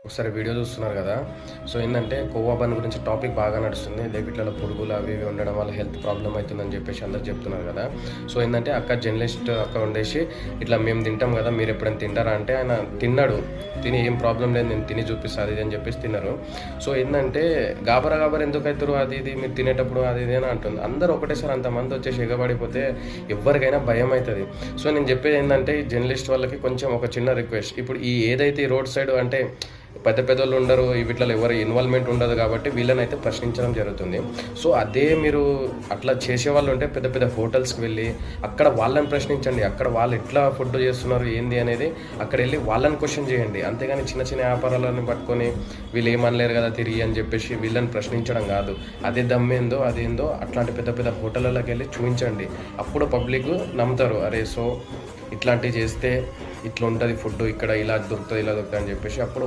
ఒకసారి వీడియో చూస్తున్నారు కదా. సో ఏంటంటే కొవ్వా బన్ గురించి టాపిక్ బాగా నడుస్తుంది. వీటిలో పురుగులు అవి ఇవి ఉండడం వల్ల హెల్త్ ప్రాబ్లం అవుతుందని చెప్పేసి అందరు చెప్తున్నారు కదా. సో ఏంటంటే అక్క జర్నలిస్ట్ అక్క ఉండేసి ఇట్లా మేము తింటాం కదా, మీరు ఎప్పుడైనా తింటారా అంటే ఆయన తిన్నాడు, తిని ఏం ప్రాబ్లం లేదు నేను తిని చూపిస్తాను అది అని చెప్పేసి తిన్నారు. సో ఏంటంటే గాబరా ఎందుకు అవుతారు అది ఇది మీరు తినేటప్పుడు అది ఇది అని అంటుంది. అందరూ ఒకటేసారి అంతమంది వచ్చేసి ఎగబడిపోతే ఎవరికైనా భయం అవుతుంది. సో నేను చెప్పేది ఏంటంటే ఈ జర్నలిస్ట్ వాళ్ళకి కొంచెం ఒక చిన్న రిక్వెస్ట్. ఇప్పుడు ఈ ఏదైతే ఈ రోడ్ సైడ్ అంటే పెద్ద పెద్దోళ్ళు ఉండరు, వీటిలో ఎవరు ఇన్వాల్వ్మెంట్ ఉండదు కాబట్టి వీళ్ళని అయితే ప్రశ్నించడం జరుగుతుంది. సో అదే మీరు అట్లా చేసేవాళ్ళు ఉంటే పెద్ద పెద్ద హోటల్స్కి వెళ్ళి అక్కడ వాళ్ళని ప్రశ్నించండి. అక్కడ వాళ్ళు ఎట్లా ఫుడ్ చేస్తున్నారు ఏంది అనేది అక్కడ వెళ్ళి వాళ్ళని క్వశ్చన్ చేయండి. అంతేగాని చిన్న చిన్న వ్యాపారాలను పట్టుకొని వీళ్ళు ఏమనలేరు కదా తిరిగి అని చెప్పేసి వీళ్ళని ప్రశ్నించడం కాదు. అదే దమ్మేందో అదేందో అట్లాంటి పెద్ద పెద్ద హోటళ్ళకి వెళ్ళి చూపించండి. అప్పుడు పబ్లిక్ నమ్ముతారు, అరే సో ఇట్లాంటివి చేస్తే ఇట్లా ఉంటుంది ఫుడ్, ఇక్కడ ఇలా దొరుకుతుంది ఇలా దొరుకుతుంది అని చెప్పేసి అప్పుడు